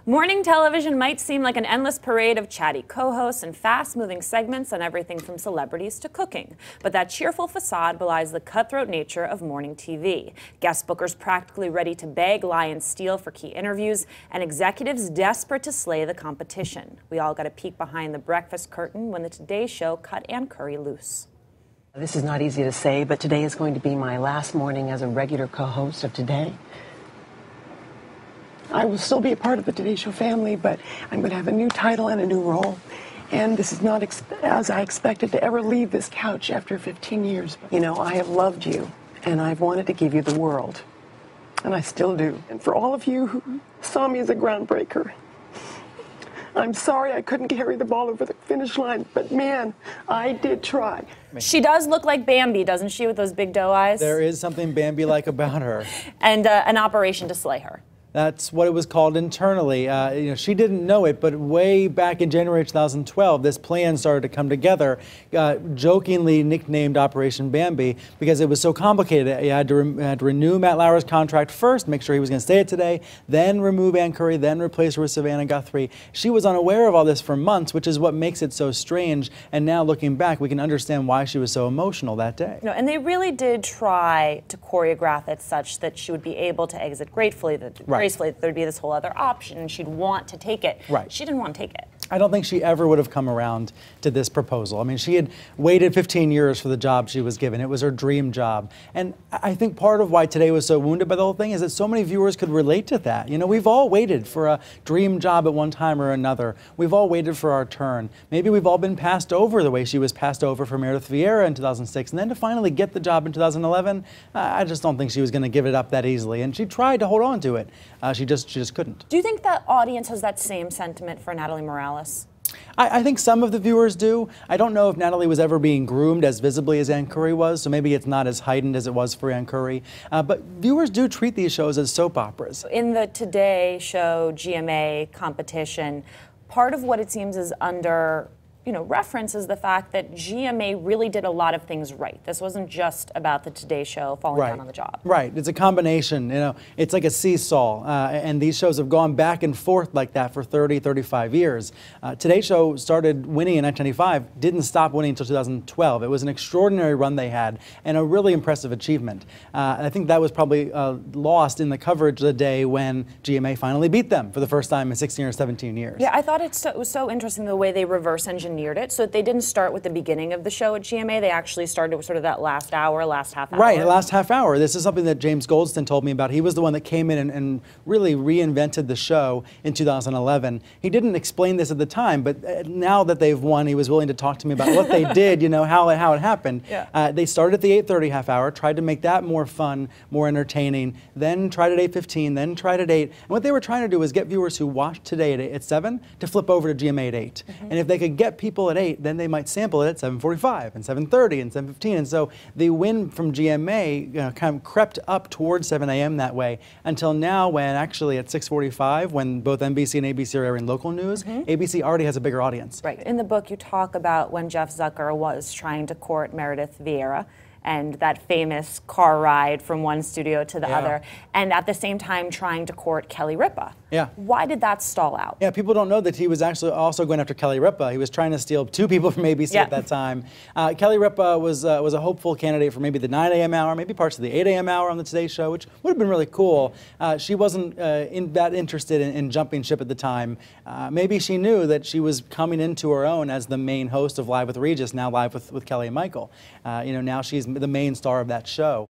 Morning television might seem like an endless parade of chatty co-hosts and fast-moving segments on everything from celebrities to cooking. But that cheerful facade belies the cutthroat nature of morning TV. Guest bookers practically ready to beg, lie, and steal for key interviews, and executives desperate to slay the competition. We all got a peek behind the breakfast curtain when the Today Show cut Ann Curry loose. This is not easy to say, but today is going to be my last morning as a regular co-host of Today. I will still be a part of the Today Show family, but I'm going to have a new title and a new role. And this is not as I expected to ever leave this couch after 15 years. You know, I have loved you, and I've wanted to give you the world. And I still do. And for all of you who saw me as a groundbreaker, I'm sorry I couldn't carry the ball over the finish line, but man, I did try. She does look like Bambi, doesn't she, with those big doe eyes? There is something Bambi-like about her. And an operation to slay her. That's what it was called internally. She didn't know it, but way back in January 2012, this plan started to come together, jokingly nicknamed Operation Bambi, because it was so complicated. You had to renew Matt Lauer's contract first, make sure he was going to stay at Today, then remove Ann Curry, then replace her with Savannah Guthrie. She was unaware of all this for months, which is what makes it so strange. And now looking back, we can understand why she was so emotional that day. No, and they really did try to choreograph it such that she would be able to exit gracefully. Gracefully, there'd be this whole other option, and she'd want to take it. Right. She didn't want to take it. I don't think she ever would have come around to this proposal. I mean, she had waited 15 years for the job she was given. It was her dream job. And I think part of why Today was so wounded by the whole thing is that so many viewers could relate to that. You know, we've all waited for a dream job at one time or another. We've all waited for our turn. Maybe we've all been passed over the way she was passed over for Meredith Vieira in 2006. And then to finally get the job in 2011, I just don't think she was going to give it up that easily. And she tried to hold on to it. She just couldn't. Do you think that audience has that same sentiment for Natalie Morales? I think some of the viewers do. I don't know if Natalie was ever being groomed as visibly as Ann Curry was, so maybe it's not as heightened as it was for Ann Curry. But viewers do treat these shows as soap operas. In the Today Show GMA competition, part of what it seems is under reference is the fact that GMA really did a lot of things right. This wasn't just about the Today Show falling down on the job. Right. It's a combination. It's like a seesaw, and these shows have gone back and forth like that for 30, 35 years. Today Show started winning in 1995, didn't stop winning until 2012. It was an extraordinary run they had and a really impressive achievement. I think that was probably lost in the coverage of the day when GMA finally beat them for the first time in 16 or 17 years. Yeah, I thought it was so interesting the way they reverse engineered it, so they didn't start with the beginning of the show at GMA. They actually started with sort of that last hour, last half hour. Right, the last half hour. This is something that James Goldston told me about. He was the one that came in and really reinvented the show in 2011. He didn't explain this at the time, but now that they've won, he was willing to talk to me about what they did, how it happened. Yeah. They started at the 8:30 half hour, tried to make that more fun, more entertaining, then tried at 8:15, then tried at 8. And what they were trying to do was get viewers who watched Today at 7 to flip over to GMA at 8. And if they could get people at 8, then they might sample it at 7:45 and 7:30 and 7:15. And so the win from GMA kind of crept up towards 7 a.m. that way until now, when actually at 6:45, when both NBC and ABC are airing local news, ABC already has a bigger audience. Right. In the book, you talk about when Jeff Zucker was trying to court Meredith Vieira and that famous car ride from one studio to the other, and at the same time trying to court Kelly Ripa. Yeah. Why did that stall out? Yeah, people don't know that he was actually also going after Kelly Ripa. He was trying to steal 2 people from ABC at that time. Kelly Ripa was a hopeful candidate for maybe the 9 a.m. hour, maybe parts of the 8 a.m. hour on the Today Show, which would have been really cool. She wasn't that interested in jumping ship at the time. Maybe she knew that she was coming into her own as the main host of Live with Regis, now Live with Kelly and Michael. Now she's the main star of that show.